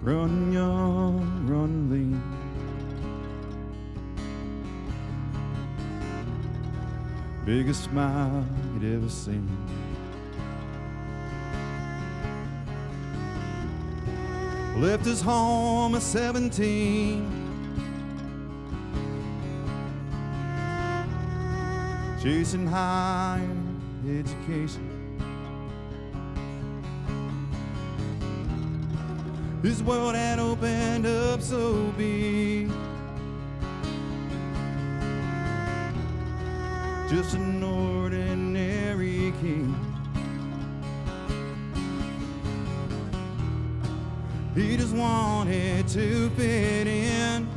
Run young, run lean. Biggest smile you'd ever seen. Left his home at 17. Chasing higher education. His world had opened up so big. Just an ordinary king. He just wanted to fit in.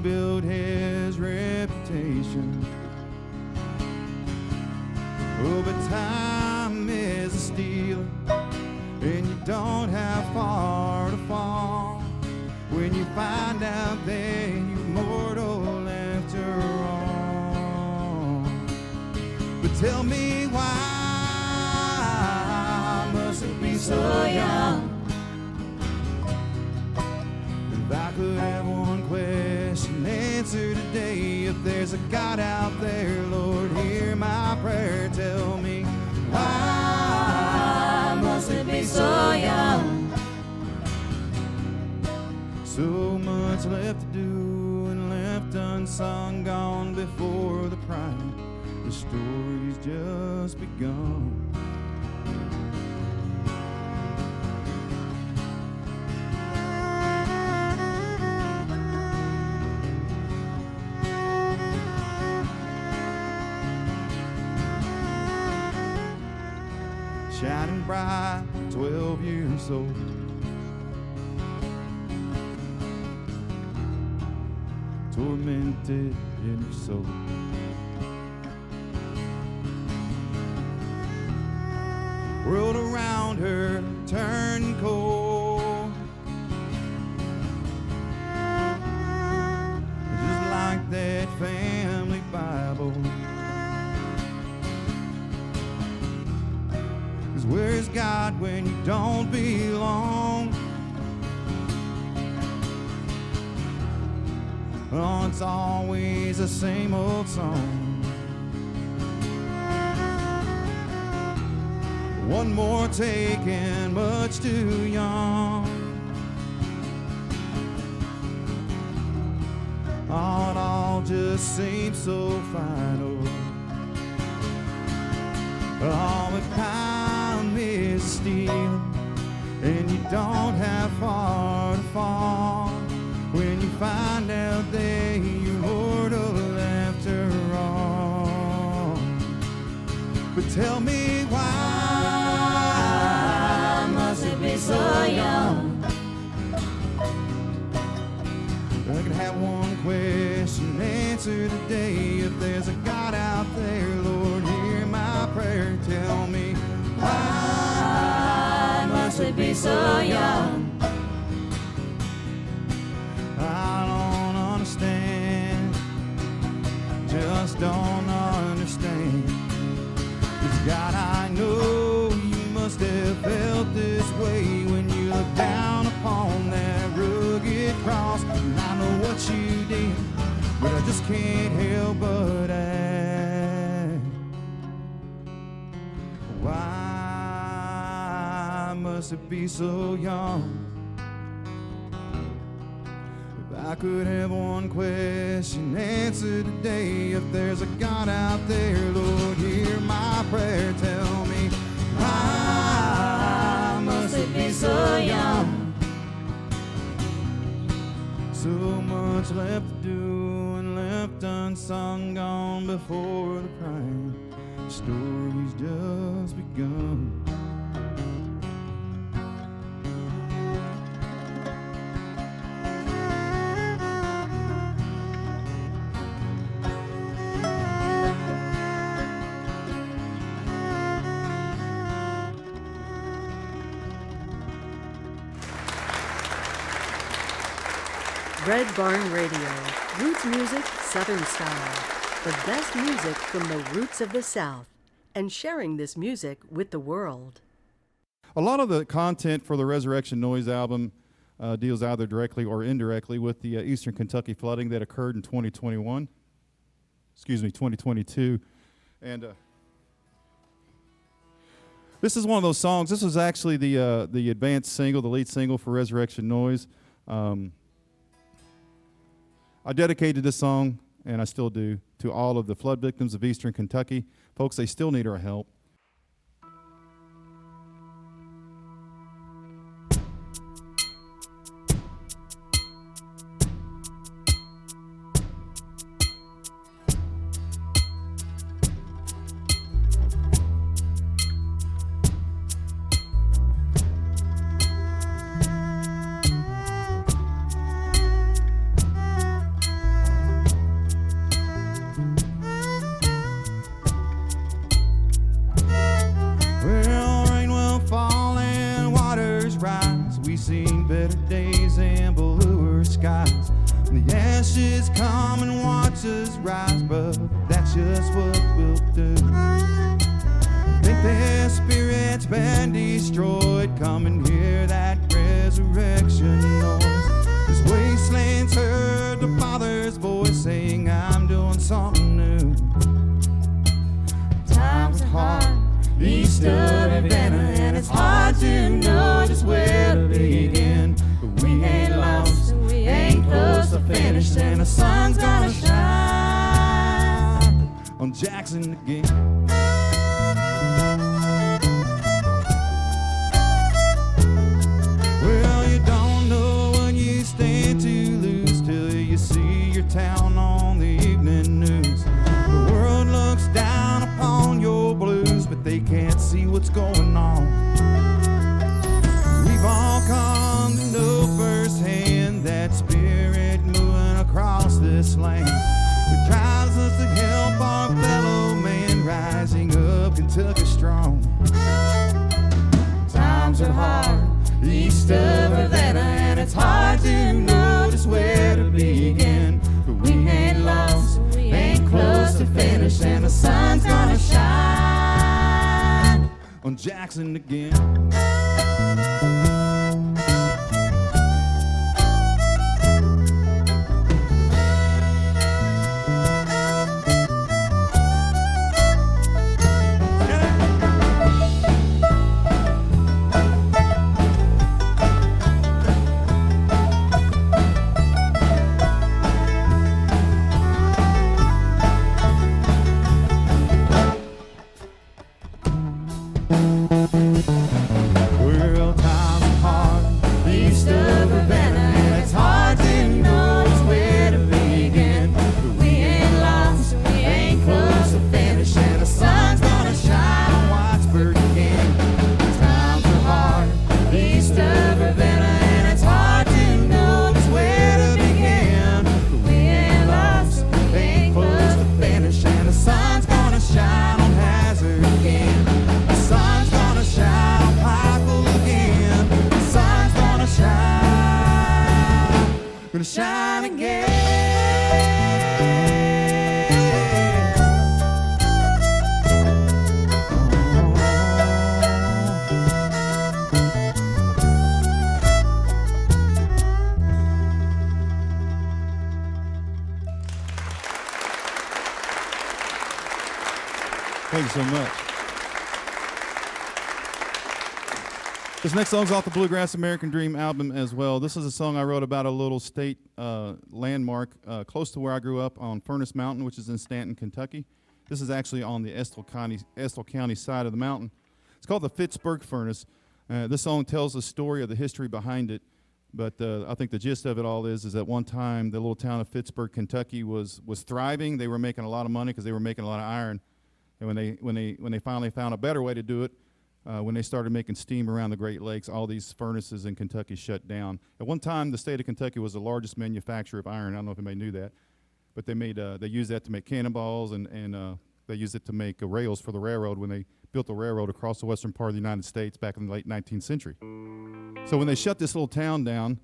Build his reputation. Oh, but time is a stealer, and you don't have far to fall when you find out that you're mortal after all. But tell me, why must it be so young? If I could have one question answer today, if there's a God out there, Lord, hear my prayer. Tell me, why must it be so young? So much left to do and left unsung, gone before the prime. The story's just begun. Shining bright, 12 years old. Tormented in her soul. World around her turned cold. Just like that family Bible. Where's God when you don't belong? Oh, it's always the same old song. One more take and much too young. Oh, it all just seems so final. Oh, but time is steel, and you don't have far to fall when you find out that you're mortal after all. But tell me, why must it be so young? I can have one question answer today. If there's a God out there, Lord, hear my prayer. Tell me, why must it be so young? I don't understand, just don't understand. 'Cause God, I know you must have felt this way when you look down upon that rugged cross. And I know what you did, but I just can't help but ask, why must it be so young? If I could have one question answered today, if there's a God out there, Lord, hear my prayer. Tell me, why must it be so young? So much left to do and left unsung, gone before the prime. The story's just begun. Red Barn Radio, roots music, Southern style. The best music from the roots of the South, and sharing this music with the world. A lot of the content for the Resurrection Noise album deals either directly or indirectly with the Eastern Kentucky flooding that occurred in 2022. And this is one of those songs. This was actually the advanced single, the lead single for Resurrection Noise. I dedicated this song, and I still do, to all of the flood victims of Eastern Kentucky. Folks, they still need our help. Seen better days and bluer skies. And the ashes come and watch us rise, but that's just what we'll do. Think their spirits been destroyed, come and hear that resurrection noise. This wasteland's heard the Father's voice saying, I'm doing something new. Times are hard, east of Havana, and it's hard to know just where to begin. But we ain't lost, we ain't close to finish, and the sun's gonna shine on Jackson again. Well, you don't know what you stand to lose till you see your town on the evening news. The world looks down upon your blues, but they can't see what's going on. We've all come to know firsthand that spirit moving across this land that drives us to help our fellow man rising up Kentucky strong. Times are hard east of Havana, and it's hard to know just where to begin. But we ain't lost, we ain't close to finish, and the sun's gonna shine on Jackson again. Shine again. Thank you so much. This next song's off the Bluegrass American Dream album as well. This is a song I wrote about a little state landmark close to where I grew up on Furnace Mountain, which is in Stanton, Kentucky. This is actually on the Estill County side of the mountain. It's called the Fitchburg Furnace. This song tells the story of the history behind it, but I think the gist of it all is that one time the little town of Fitchburg, Kentucky was thriving. They were making a lot of money because they were making a lot of iron. And when they finally found a better way to do it, when they started making steam around the Great Lakes, all these furnaces in Kentucky shut down. At one time, the state of Kentucky was the largest manufacturer of iron. I don't know if anybody knew that, but they used that to make cannonballs, and they used it to make rails for the railroad when they built the railroad across the western part of the United States back in the late 19th century. So when they shut this little town down,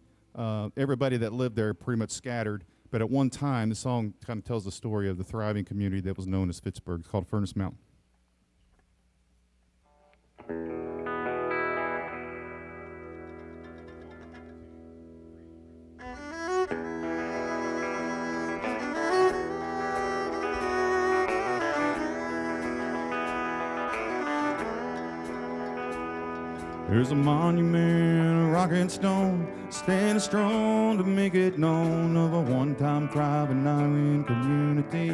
everybody that lived there pretty much scattered. But at one time, the song kind of tells the story of the thriving community that was known as Fitchburg. It's called Furnace Mountain. There's a monument, a rock and stone, standing strong to make it known of a one-time thriving Iron community.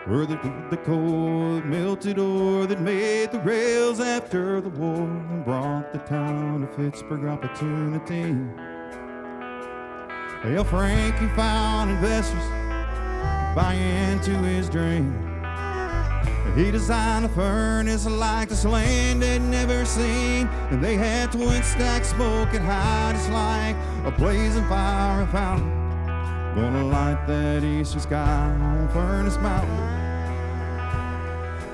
Where the cold melted ore that made the rails after the war and brought the town to Pittsburgh opportunity. Well, Frankie found investors buy into his dream. He designed a furnace like this land had never seen, and they had twin stack smoke and hide. It's like a blazing fire fountain, gonna light that eastern sky on Furnace Mountain.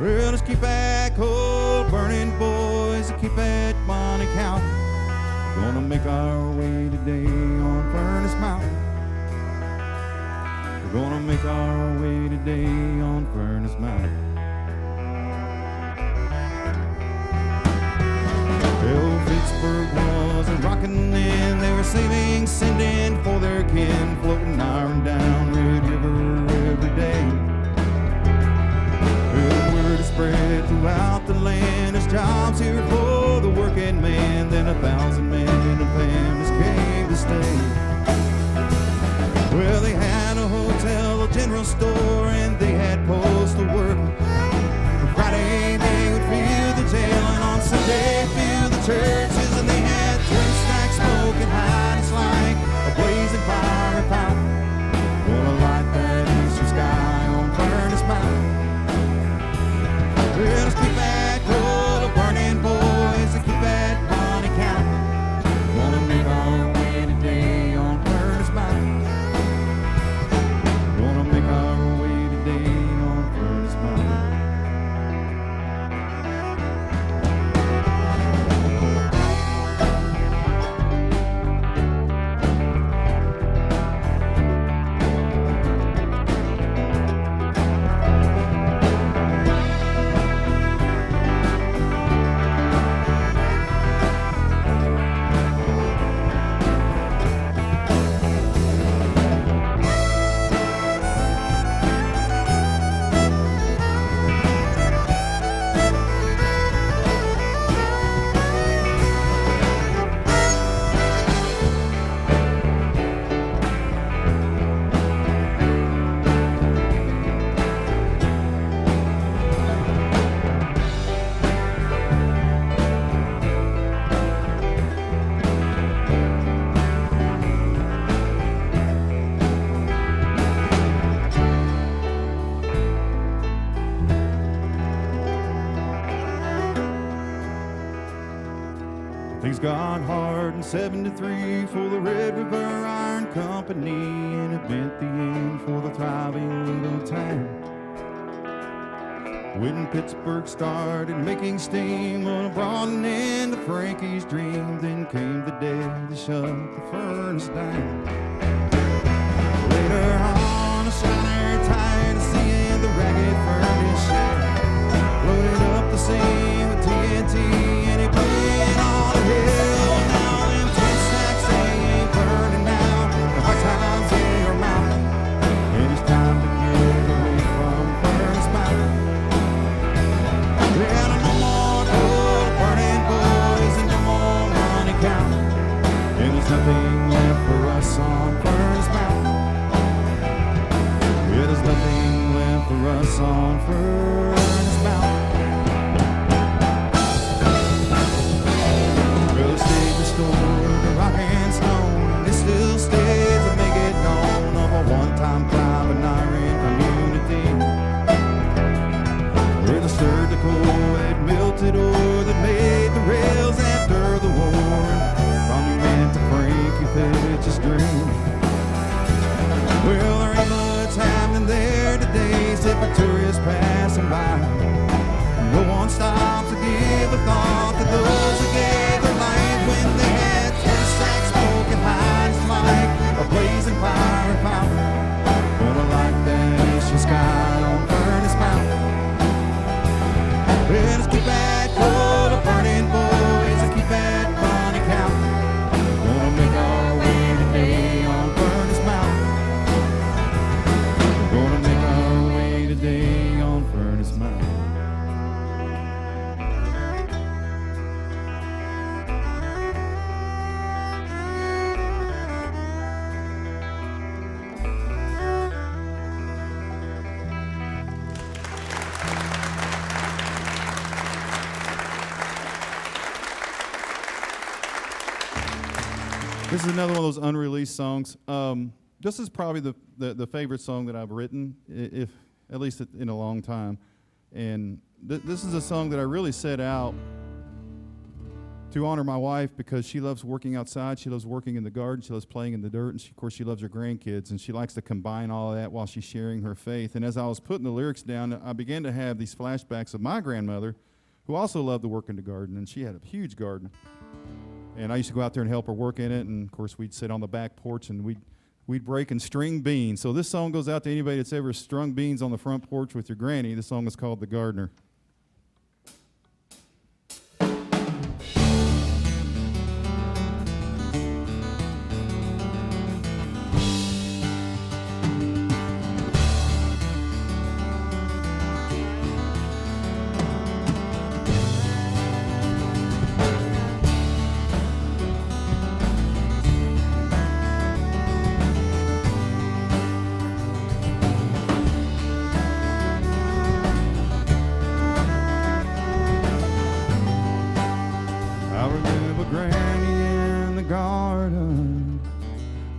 Well, let's keep that coal burning, boys, and keep that money counting. Gonna make our way today on Furnace Mountain. We're gonna make our way today on Furnace Mountain. Well, Pittsburgh wasn't rockin' then. They were saving, sending for their kin, floating iron down Red River every day. Well, word is spread throughout the land. There's jobs here for the working man. Then 1,000 men and families came to stay. Well, they had a hotel, a general store, and they had postal work. Friday they would fill the jail, and on Sunday fill the churches, and they had twin stack smoke and hide. It's like a blazing fire fountain, gonna light that eastern sky on Furnace Mountain. Well, let's keep that coal burning, boys, and keep that money counting. Gonna make our way today on Furnace Mountain. Gonna make our way today on Furnace Mountain. Things got hard in 73 for the Red River Iron Company, and it meant the end for the thriving little town. When Pittsburgh started making steam, well, it brought an end to Frankie's dream. Then came the day they shut the furnace down. Later on, a shiner tired of seeing the ragged furnace shine, loaded up the seam with TNT, and he put it on the hill. Now them twin stacks, they ain't burning now. The hard times in your mountain, and it's time to get away from Furnace Mountain. Well, no more coal burning, boys, and no more money counting, and there's nothing left for us on Furnace Mountain. Yeah, there's nothing left for us on Furnace Mountain. This is another one of those unreleased songs. This is probably the favorite song that I've written, if at least in a long time. And this is a song that I really set out to honor my wife because she loves working outside. She loves working in the garden. She loves playing in the dirt. And of course, she loves her grandkids. And she likes to combine all of that while she's sharing her faith. And as I was putting the lyrics down, I began to have these flashbacks of my grandmother, who also loved to work in the garden. And she had a huge garden. And I used to go out there and help her work in it. And of course, we'd sit on the back porch and we'd break and string beans. So this song goes out to anybody that's ever strung beans on the front porch with your granny. This song is called The Gardener.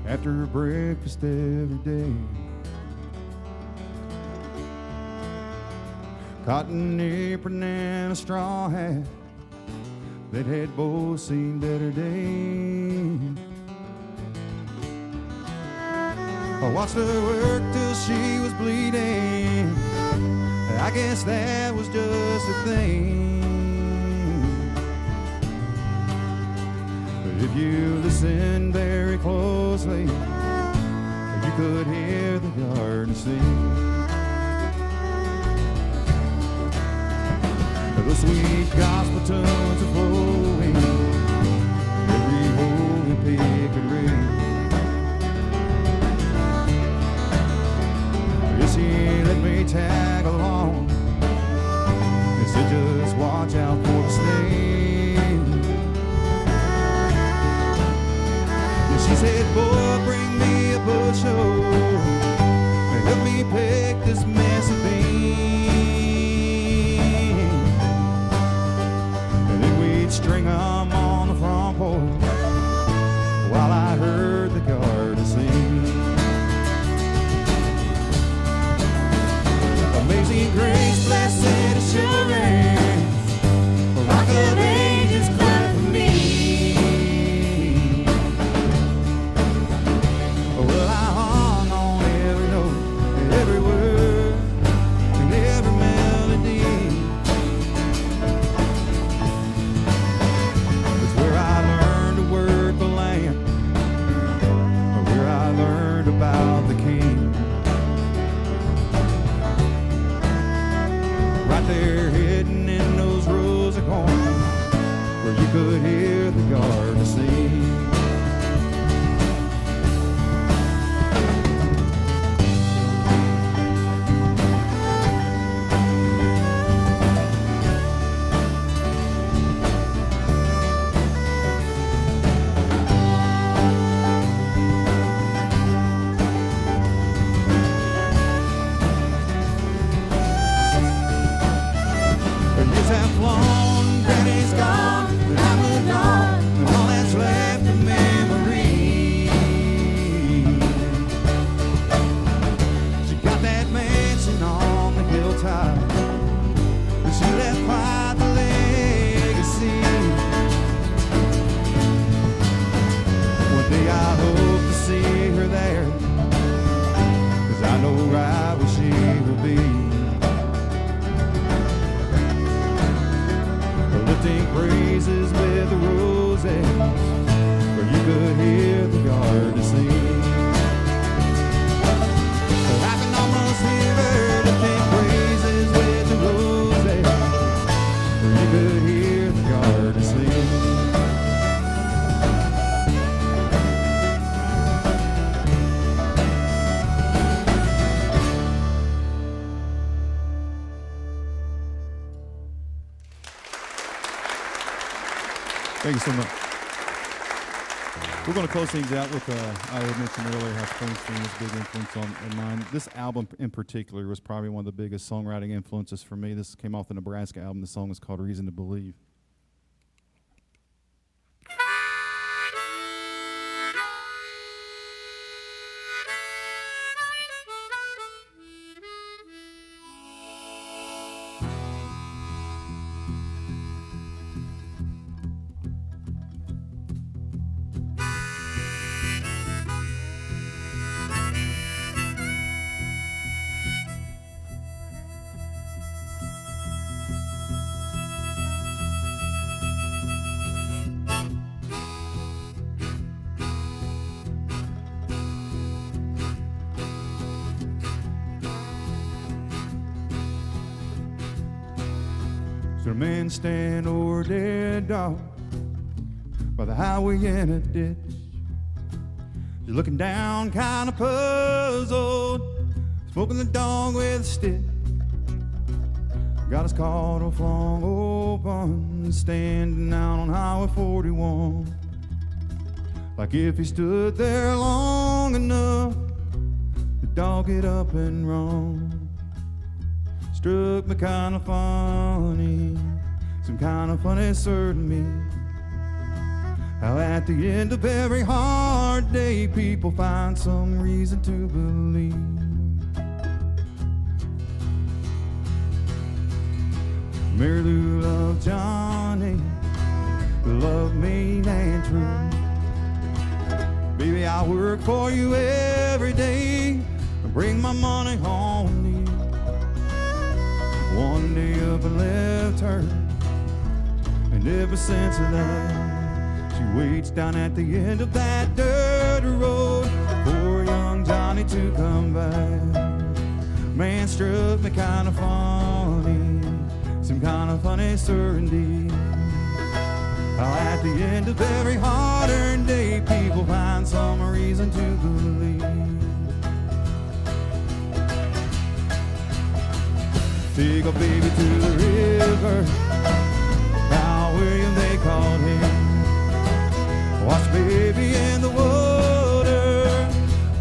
After breakfast every day, cotton apron and a straw hat that had both seen better days. I watched her work till she was bleeding. I guess that was just a thing. If you listen very closely, you could hear the garden sing. The sweet gospel tunes are flowing, every holy pick and ring. Yes, she let me tag along and said just watch out for the snake. She said, boy, bring me a bushel and help me pick this mess of beans. And then we'd string them on the front porch while I heard the garden sing. Amazing grace, blessed assurance, a rock of ages cried for me. About the King, right there hidden in those rows of corn, where you could hear the garden sing. Praises with the roses, where you could hear the garden sing. I can almost hear her lifting praises with the roses, where you could hear the garden sing. Thank you so much. We're going to close things out with, I had mentioned earlier how Springsteen was a big influence on mine. This album in particular was probably one of the biggest songwriting influences for me. This came off the Nebraska album. The song is called Reason to Believe. Till the men stand over a dead dog by the highway in a ditch. She's looking down, kind of puzzled, smoking the dog with a stick. Got his car all flung open, standing out on Highway 41. Like if he stood there long enough, the dog get up and run. Struck me kind of funny, some kind of funny sort of me. How at the end of every hard day, people find some reason to believe. Mary Lou loved Johnny, love mean and true. Baby, I work for you every day and bring my money home to you. One day up and left her, and ever since of that, she waits down at the end of that dirt road for young Johnny to come back. Man struck me kind of funny, some kind of funny certainty. How at the end of every hard-earned day, people find some reason to believe. Take a baby to the river, now William they called him. Watch baby in the water,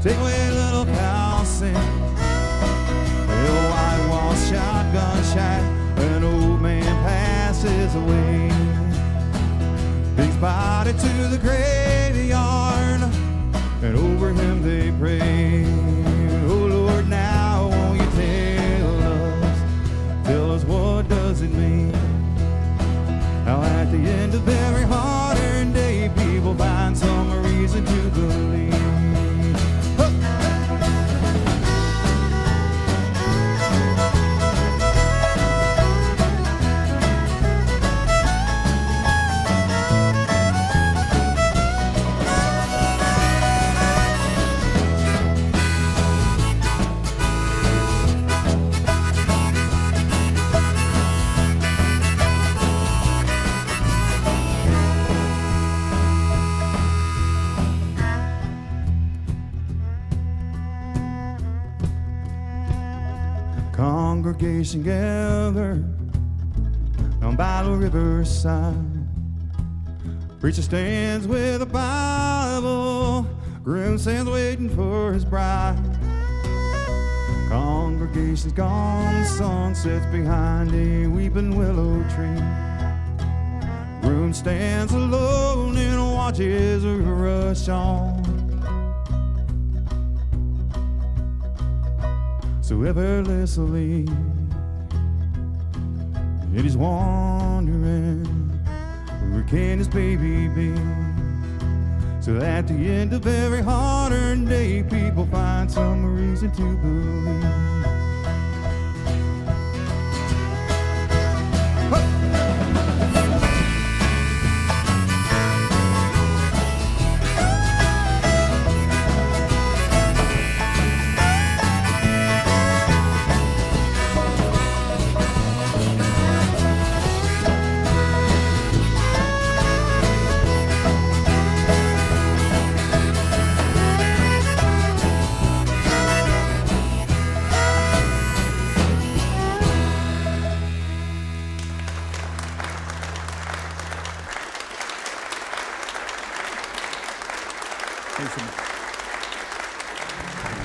take away little Carlson. The whitewash shotgun shot, an old man passes away. His body to the graveyard, and over him they pray. Oh Lord, now won't you tell us what does it mean? How at the end of every hard-earned day, people find some reason to believe. Congregation gathered on Battle Riverside. Preacher stands with a Bible, groom stands waiting for his bride. Congregation's gone, the sun sets behind a weeping willow tree. Groom stands alone and watches her rush on. So effortlessly, and he's wondering, where can his baby be? So at the end of every hard-earned day, people find some reason to believe.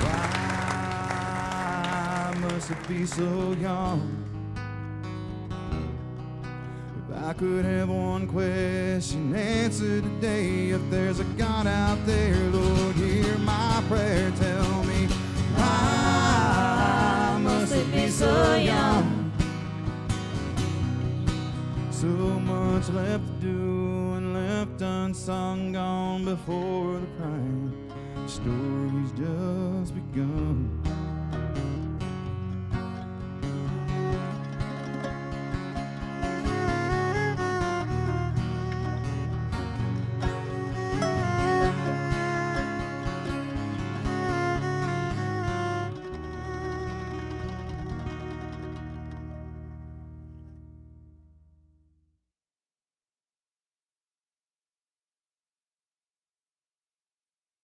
Why must it be so young? If I could have one question answered today, if there's a God out there, Lord, hear my prayer. Tell me, why must it be so young? So much left to do and left unsung, gone before the prime. The story's just begun.